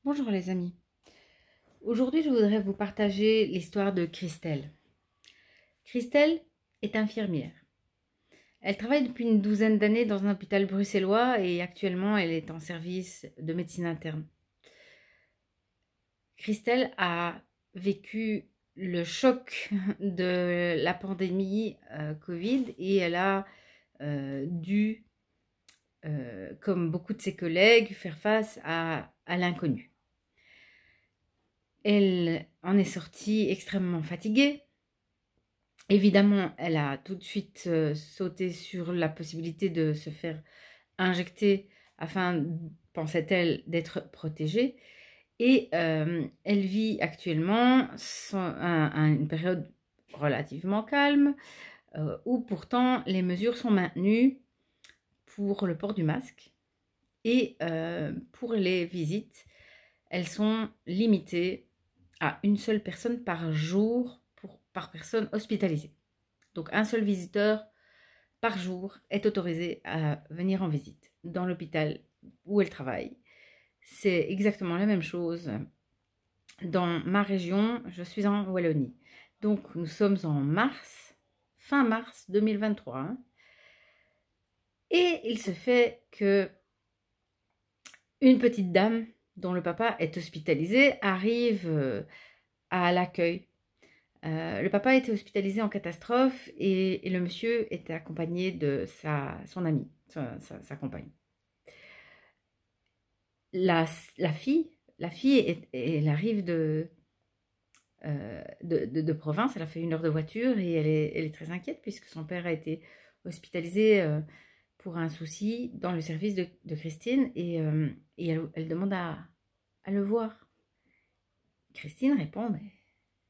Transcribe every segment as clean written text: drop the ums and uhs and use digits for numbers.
Bonjour les amis. Aujourd'hui, je voudrais vous partager l'histoire de Christelle. Christelle est infirmière. Elle travaille depuis une douzaine d'années dans un hôpital bruxellois et actuellement elle est en service de médecine interne. Christelle a vécu le choc de la pandémie Covid et elle a dû, comme beaucoup de ses collègues, faire face à l'inconnu. Elle en est sortie extrêmement fatiguée. Évidemment, elle a tout de suite sauté sur la possibilité de se faire injecter afin, pensait-elle, d'être protégée. Et elle vit actuellement une période relativement calme où pourtant les mesures sont maintenues pour le port du masque. Et pour les visites, elles sont limitées à une seule personne par jour par personne hospitalisée. Donc un seul visiteur par jour est autorisé à venir en visite dans l'hôpital où elle travaille. C'est exactement la même chose dans ma région, je suis en Wallonie. Donc nous sommes en mars, fin mars 2023. Hein, et il se fait que une petite dame dont le papa est hospitalisé arrive à l'accueil. Le papa était hospitalisé en catastrophe et le monsieur était accompagné de son amie, sa compagne. La fille, elle arrive de province, elle a fait 1 heure de voiture et elle est très inquiète puisque son père a été hospitalisé pour un souci dans le service de Christine et elle demande à le voir. Christine répond, mais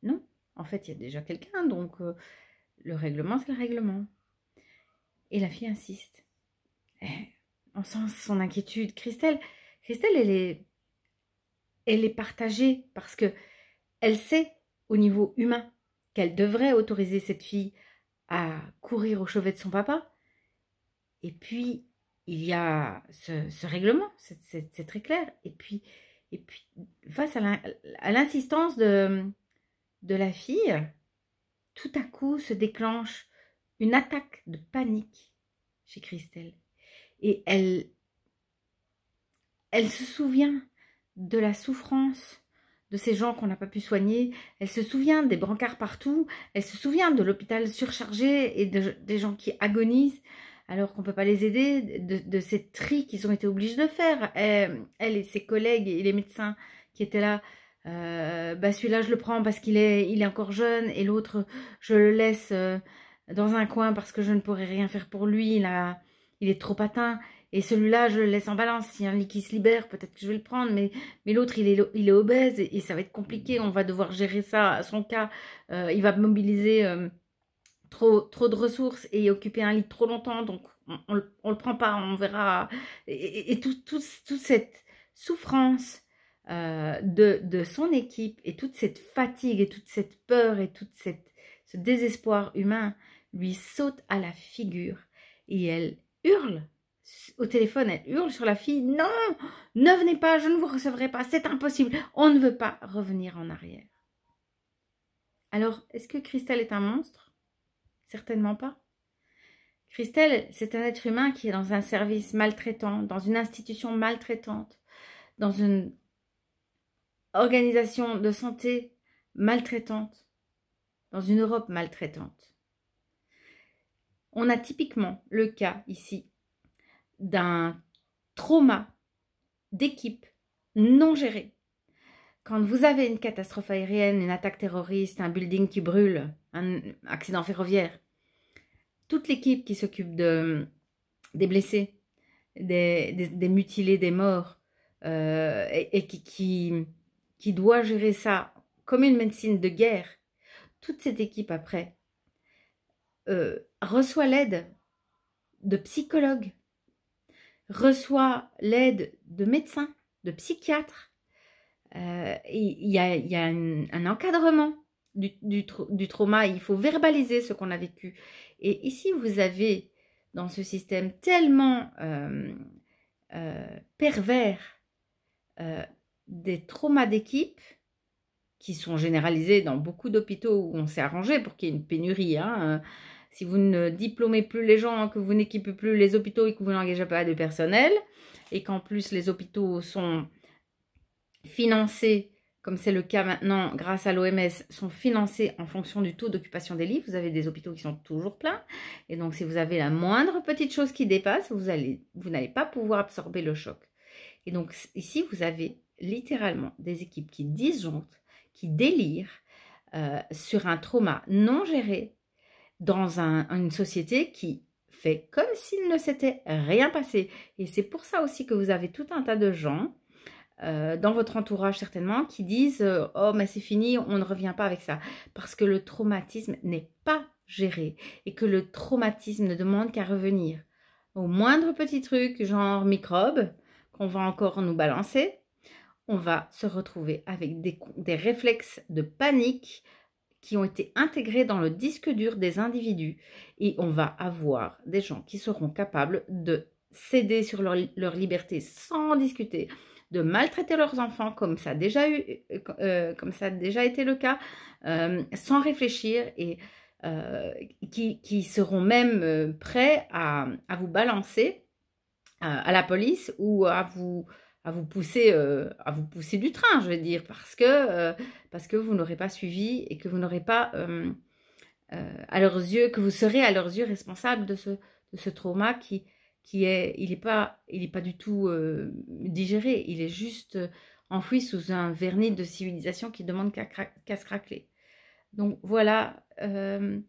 non, en fait il y a déjà quelqu'un, donc le règlement c'est le règlement. Et la fille insiste. On sent son inquiétude. Christelle, elle est partagée parce que elle sait au niveau humain qu'elle devrait autoriser cette fille à courir au chevet de son papa. Et puis, il y a ce règlement, c'est très clair. Et puis face à l'insistance de la fille, tout à coup se déclenche une attaque de panique chez Christelle. Et elle se souvient de la souffrance de ces gens qu'on n'a pas pu soigner. Elle se souvient des brancards partout. Elle se souvient de l'hôpital surchargé et des gens qui agonisent alors qu'on ne peut pas les aider, de ces tris qu'ils ont été obligés de faire. Elle et ses collègues et les médecins qui étaient là, bah celui-là je le prends parce qu'il est encore jeune et l'autre je le laisse dans un coin parce que je ne pourrai rien faire pour lui, il est trop atteint. Et celui-là, je le laisse en balance. Si un lit qui se libère, peut-être que je vais le prendre. Mais l'autre, il est obèse et ça va être compliqué. On va devoir gérer ça à son cas. Il va mobiliser trop de ressources et occuper un lit trop longtemps. Donc, on le prend pas. On verra. Et toute cette souffrance de son équipe et toute cette fatigue et toute cette peur et ce désespoir humain lui saute à la figure. Et elle hurle au téléphone, elle hurle sur la fille, non, ne venez pas, je ne vous recevrai pas, c'est impossible, on ne veut pas revenir en arrière. Alors, est-ce que Christelle est un monstre? Certainement pas. Christelle, c'est un être humain qui est dans un service maltraitant, dans une institution maltraitante, dans une organisation de santé maltraitante, dans une Europe maltraitante. On a typiquement le cas ici d'un trauma d'équipe non géré. Quand vous avez une catastrophe aérienne, une attaque terroriste, un building qui brûle, un accident ferroviaire, toute l'équipe qui s'occupe des blessés, des mutilés, des morts, et qui doit gérer ça comme une médecine de guerre, toute cette équipe après reçoit l'aide de psychologues, reçoit l'aide de médecins, de psychiatres. Il y a un encadrement du trauma. Il faut verbaliser ce qu'on a vécu. Et ici, vous avez dans ce système tellement pervers des traumas d'équipe qui sont généralisés dans beaucoup d'hôpitaux où on s'est arrangé pour qu'il y ait une pénurie. Hein. Si vous ne diplômez plus les gens, que vous n'équipez plus les hôpitaux et que vous n'engagez pas de personnel, et qu'en plus les hôpitaux sont financés, comme c'est le cas maintenant grâce à l'OMS, sont financés en fonction du taux d'occupation des lits. Vous avez des hôpitaux qui sont toujours pleins. Et donc, si vous avez la moindre petite chose qui dépasse, vous n'allez pas pouvoir absorber le choc. Et donc, ici, vous avez littéralement des équipes qui disjonctent, qui délirent sur un trauma non géré dans une société qui fait comme s'il ne s'était rien passé. Et c'est pour ça aussi que vous avez tout un tas de gens dans votre entourage certainement qui disent « Oh, mais c'est fini, on ne revient pas avec ça. » Parce que le traumatisme n'est pas géré et que le traumatisme ne demande qu'à revenir. Au moindre petit truc, genre microbe, qu'on va encore nous balancer, on va se retrouver avec des réflexes de panique qui ont été intégrés dans le disque dur des individus et on va avoir des gens qui seront capables de céder sur leur liberté sans discuter, de maltraiter leurs enfants comme ça a déjà été le cas, sans réfléchir et qui seront même prêts à vous balancer à la police ou à vous pousser du train, je veux dire, parce que vous n'aurez pas suivi et que vous n'aurez pas à leurs yeux, que vous serez à leurs yeux responsable de ce trauma il n'est pas du tout digéré, il est juste enfoui sous un vernis de civilisation qui demande qu'à se craquer. Donc voilà, je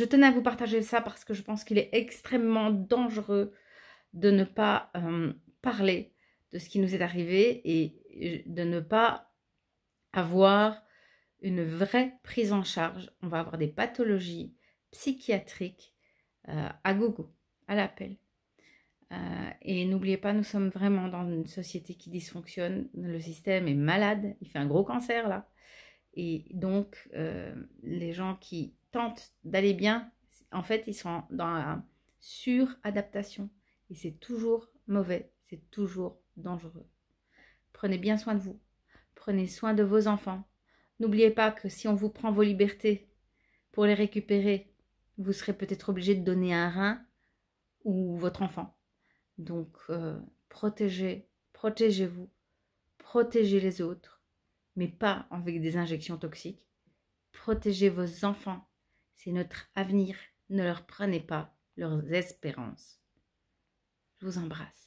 tenais à vous partager ça parce que je pense qu'il est extrêmement dangereux de ne pas parler de ce qui nous est arrivé et de ne pas avoir une vraie prise en charge. On va avoir des pathologies psychiatriques à gogo, à l'appel. Et n'oubliez pas, nous sommes vraiment dans une société qui dysfonctionne. Le système est malade, il fait un gros cancer là. Et donc, les gens qui tentent d'aller bien, en fait, ils sont dans la suradaptation. Et c'est toujours mauvais, c'est toujours dangereux. Prenez bien soin de vous. Prenez soin de vos enfants. N'oubliez pas que si on vous prend vos libertés pour les récupérer, vous serez peut-être obligé de donner un rein ou votre enfant. Donc, protégez-vous, protégez les autres, mais pas avec des injections toxiques. Protégez vos enfants, c'est notre avenir. Ne leur prenez pas leurs espérances. Je vous embrasse.